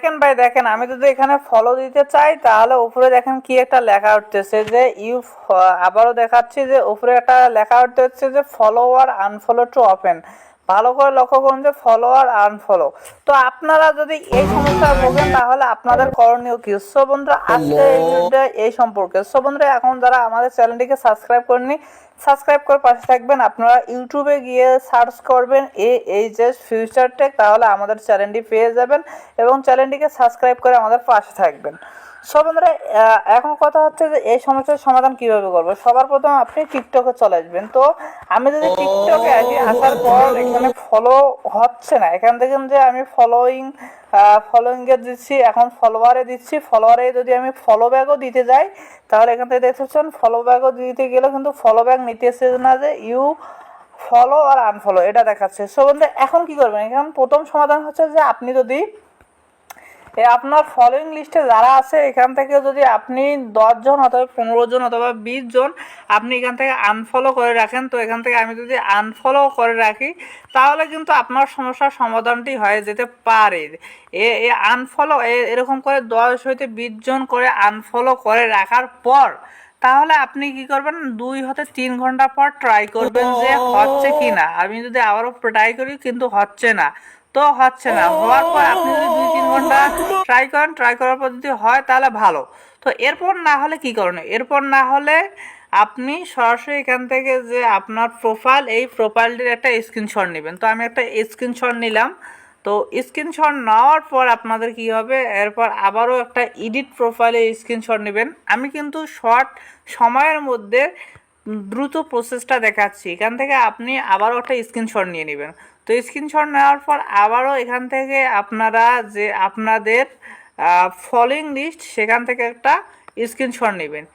দেখেন ভাই, দেখেন আমি যদি এখানে ফলো দিতে চাই তাহলে উপরে দেখেন কি একটা লেখা উঠতেছে যে আবারও দেখাচ্ছি যে উপরে একটা লেখা উঠতেছে যে ফলো আর আনফলো টু ওপেন। ভালো করে লক্ষ্য করুন যে ফলো আর আনফলো। তো আপনারা যদি এই সমস্যায় ভোগেন তাহলে আপনাদের করণীয় কি? সো বন্ধুরা, আজকে এই ভিডিওটা এই সম্পর্কে। সো বন্ধুরা, এখন যারা আমাদের চ্যানেলটিকে সাবস্ক্রাইব করেননি, সাবস্ক্রাইব করে পাশে থাকবেন। আপনারা ইউটিউবে গিয়ে সার্চ করবেন এইচএস ফিউচার টেক, তাহলে আমাদের চ্যানেলটি পেয়ে যাবেন এবং চ্যানেলটিকে সাবস্ক্রাইব করে আমাদের পাশে থাকবেন। সো বন্ধুরা, এখন কথা হচ্ছে যে এই সমস্যার সমাধান কিভাবে করবো। সবার প্রথম আপনি টিকটকে চলে আসবেন। তো আমি যদি টিকটকে আসি, আসার পর এখানে ফলো হচ্ছে না, এখান থেকে যে আমি ফলোইংয়ে দিচ্ছি, এখন ফলোয়ারে দিচ্ছি। ফলোয়ারে যদি আমি ফলো ব্যাকও দিতে যাই তাহলে এখান থেকে দেখতে পাচ্ছেন ফলো ব্যাকও দিতে গেলে কিন্তু ফলো ব্যাক নিতেছে না, যে ইউ ফলো আর আনফলো এটা দেখাচ্ছে। সো বন্ধুরা, এখন কি করবেন? এখন প্রথম সমাধান হচ্ছে যে আপনি যদি আপনার ফলোইং লিস্টে যারা আছে এখান থেকে যদি আপনি 10 জন অথবা 15 জন অথবা 20 জন আপনি এখান থেকে আনফলো করে রাখেন, তো এখান থেকে আমি যদি আনফলো করে রাখি তাহলে কিন্তু আপনার সমস্যার সমাধানটি হয়ে যেতে পারে। আনফলো এরকম করে 10 হইতে 20 জন করে আনফলো করে রাখার পর তাহলে আপনি কি করবেন, 2 হতে 3 ঘন্টা পর ট্রাই করবেন যে হচ্ছে কি না। আমি যদি আবারও ট্রাই করি কিন্তু হচ্ছে না, তো হচ্ছে না, হওয়ার পর আপনি যদি 2-3 ঘন্টা ট্রাই করেন, ট্রাই করার পর যদি হয় তাহলে ভালো। তো এরপর না হলে কি করণীয়? এরপর না হলে আপনি সরাসরি এখান থেকে যে আপনার প্রোফাইল, এই প্রোফাইলটির একটা স্ক্রিনশট নেবেন। তো আমি একটা স্ক্রিনশট নিলাম। তো স্ক্রিনশট নেওয়ার পর আপনাদের কি হবে, এরপর আবারও একটা এডিট প্রোফাইলে স্ক্রিনশট নেবেন। আমি কিন্তু শর্ট সময়ের মধ্যে দ্রুত প্রসেসটা দেখাচ্ছি। এখান থেকে আপনি আবারও একটা স্ক্রিনশট নিয়ে নেবেন। তো স্ক্রিনশট নেওয়ার পর আবারও এখান থেকে আপনারা যে আপনাদের ফলোইং লিস্ট সেখান থেকে একটা স্ক্রিনশট নেবেন।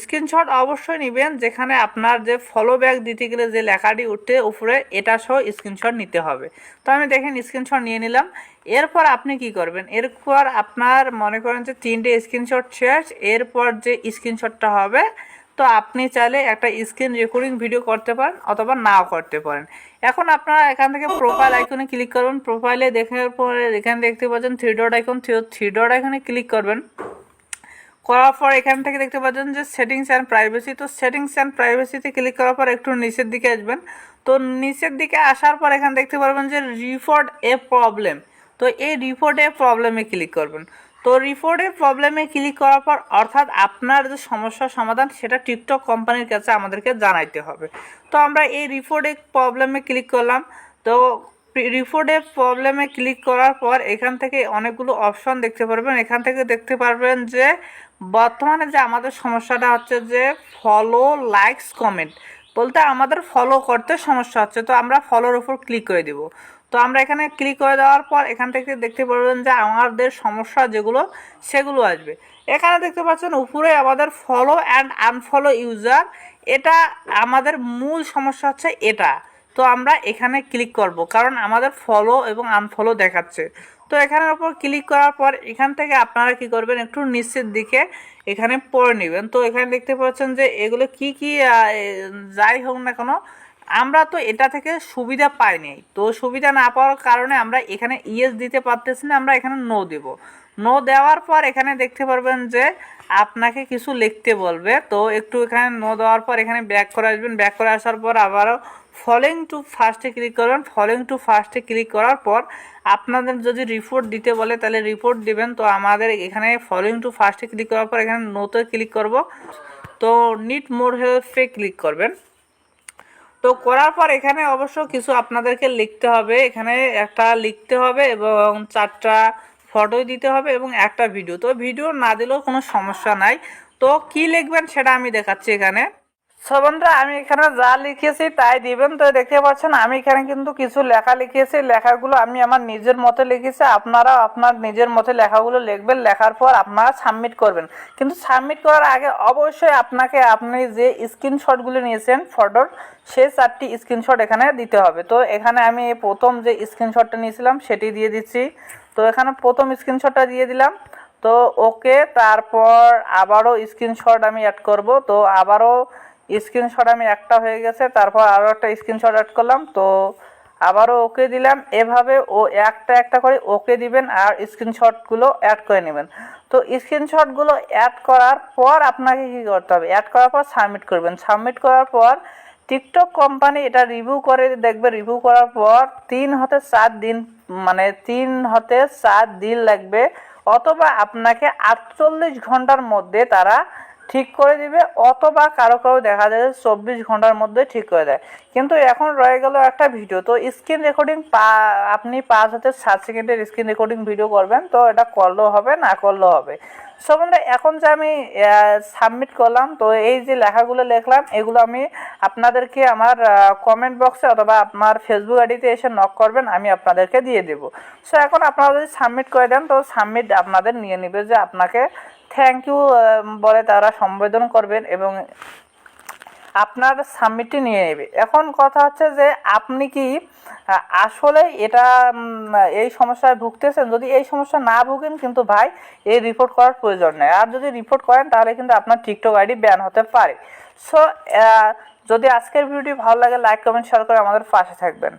স্ক্রিনশট অবশ্যই নেবেন যেখানে আপনার যে ফলো ব্যাক দিতে গেলে যে লেখাটি উঠে উপরে এটা সহ স্ক্রিনশট নিতে হবে। তো আমি দেখেন স্ক্রিনশট নিয়ে নিলাম। এরপর আপনি কি করবেন, এরপর আপনার মনে করেন যে 3টে স্ক্রিনশট শেষ, এরপর যে স্ক্রিনশটটা হবে তো আপনি চাইলে একটা স্ক্রিন রেকর্ডিং ভিডিও করতে পারেন অথবা নাও করতে পারেন। এখন আপনারা এখান থেকে প্রোফাইল আইকনে ক্লিক করবেন। প্রোফাইলে দেখার পরে এখানে দেখতে পাচ্ছেন three dot icon, three dot আইকনে ক্লিক করবেন। করার পর এখান থেকে দেখতে পাচ্ছেন যে সেটিংস অ্যান্ড প্রাইভেসি, তো সেটিংস অ্যান্ড প্রাইভেসিতে ক্লিক করার পর একটু নিচের দিকে আসবেন। তো নিচের দিকে আসার পর এখানে দেখতে পারবেন যে রিপোর্ট এ প্রবলেম, তো এই রিপোর্ট এ প্রবলেমে ক্লিক করবেন। তো রিপোর্ট এ প্রবলেমে ক্লিক করার পর অর্থাৎ আপনার যে সমস্যার সমাধান সেটা টিকটক কোম্পানির কাছে আমাদেরকে জানাইতে হবে। তো আমরা এই রিপোর্ট এ প্রবলেমে ক্লিক করলাম। তো রিপোর্টে প্রবলেমে ক্লিক করার পর এখান থেকে অনেকগুলো অপশন দেখতে পারবেন। এখান থেকে দেখতে পারবেন যে বর্তমানে যে আমাদের সমস্যাটা হচ্ছে যে ফলো লাইকস কমেন্ট বলতে আমাদের ফলো করতে সমস্যা হচ্ছে, তো আমরা ফলোর উপর ক্লিক করে দেব। তো আমরা এখানে ক্লিক করে দেওয়ার পর এখান থেকে দেখতে পারবেন যে আমাদের সমস্যা যেগুলো সেগুলো আসবে। এখানে দেখতে পাচ্ছেন উপরে আমাদের ফলো অ্যান্ড আনফলো ইউজার, এটা আমাদের মূল সমস্যা হচ্ছে এটা। তো আমরা এখানে ক্লিক করব কারণ আমাদের ফলো এবং আনফলো দেখাচ্ছে। তো এখানের উপর ক্লিক করার পর এখান থেকে আপনারা কি করবেন, একটু নিচের দিকে এখানে পড়ে নেবেন। তো এখানে দেখতে পাচ্ছেন যে এগুলো কি কি যাই হোক না কেন আমরা তো এটা থেকে সুবিধা পাইনি। তো সুবিধা না পাওয়ার কারণে আমরা এখানে ইয়েস দিতে পারতেছি না, আমরা এখানে নো দেব। নো দেওয়ার পর এখানে দেখতে পারবেন যে আপনাকে কিছু লিখতে বলবে। তো একটু এখানে নো দেওয়ার পর এখানে ব্যাক করে আসবেন। ব্যাক করে আসার পর আবারও ফলোইং টু ফার্স্টে ক্লিক করবেন। ফলোইং টু ফার্স্টে ক্লিক করার পর আপনাদের যদি রিপোর্ট দিতে বলে তাহলে রিপোর্ট দিবেন। তো আমাদের এখানে ফলোইং টু ফার্স্টে ক্লিক করার পর এখানে নোতে ক্লিক করব। তো নিড মোর হেল্পে ক্লিক করবেন। তো করার পর এখানে অবশ্য কিছু আপনাদেরকে লিখতে হবে, এখানে একটা লিখতে হবে এবং 4টা ফটো দিতে হবে এবং একটা ভিডিও। তো ভিডিও না দিলেও কোনো সমস্যা নাই। তো কি লিখবেন সেটা আমি দেখাচ্ছি এখানে। সো বন্ধুরা, আমি এখানে যা লিখেছি তাই দিবেন। তো দেখতে পাচ্ছেন আমি এখানে কিন্তু কিছু লেখা লিখেছি, লেখাগুলো আমি আমার নিজের মতে লিখেছি। আপনারা আপনার নিজের মতে লেখাগুলো লিখবেন, লেখার পর আপনারা সাবমিট করবেন। কিন্তু সাবমিট করার আগে অবশ্যই আপনাকে আপনি যে স্ক্রিনশটগুলো নিয়েছেন ফটোর সেই 4টি স্ক্রিনশট এখানে দিতে হবে। তো এখানে আমি প্রথম যে স্ক্রিনশটটা নিয়েছিলাম সেটি দিয়ে দিচ্ছি। তো এখানে প্রথম স্ক্রিনশটটা দিয়ে দিলাম। তো ওকে, তারপর আবারও স্ক্রিনশট আমি অ্যাড করব। তো আবারও স্ক্রিনশট আমি একটা হয়ে গেছে, তারপর আরও একটা স্ক্রিনশট অ্যাড করলাম। তো আবারও ওকে দিলাম। এভাবে ও একটা একটা করে ওকে দিবেন আর স্ক্রিনশটগুলো অ্যাড করে নেবেন। তো স্ক্রিনশটগুলো অ্যাড করার পর আপনাকে কী করতে হবে, অ্যাড করার পর সাবমিট করবেন। সাবমিট করার পর টিকটক কোম্পানি এটা রিভিউ করে দেখবে। রিভিউ করার পর 3 হতে 4 দিন, মানে 3 হতে 4 দিন লাগবে, অথবা আপনাকে 48 ঘন্টার মধ্যে তারা ঠিক করে দিবে, অথবা কারো কারো দেখা যায় 24 ঘন্টার মধ্যে ঠিক করে দেয়। কিন্তু এখন রয়ে গেল একটা ভিডিও। তো স্ক্রিন রেকর্ডিং আপনি 5 হতে 7 সেকেন্ডের স্ক্রিন রেকর্ডিং ভিডিও করবেন, তো এটা করলেও হবে, না করলেও হবে। সো বন্ধুরা, এখন যে আমি সাবমিট করলাম, তো এই যে লেখাগুলো লিখলাম এগুলো আমি আপনাদেরকে আমার কমেন্ট বক্সে অথবা আপনার ফেসবুক আইডিতে এসে নক করবেন, আমি আপনাদেরকে দিয়ে দেবো। সো এখন আপনারা যদি সাবমিট করে দেন, তো সাবমিট আপনাদের নিয়ে নেবে, যে আপনাকে থ্যাংক ইউ বলে তারা সম্বোধন করবেন এবং আপনার সাবমিটটি নিয়ে নেবে। এখন কথা হচ্ছে যে আপনি কি আসলে এটা এই সমস্যায় ভুগতেছেন? যদি এই সমস্যা না ভুগেন, কিন্তু ভাই এই রিপোর্ট করার প্রয়োজন নেই। আর যদি রিপোর্ট করেন তাহলে কিন্তু আপনার টিকটক আইডি ব্যান হতে পারে। সো যদি আজকের ভিডিওটি ভালো লাগে, লাইক কমেন্ট শেয়ার করে আমাদের পাশে থাকবেন।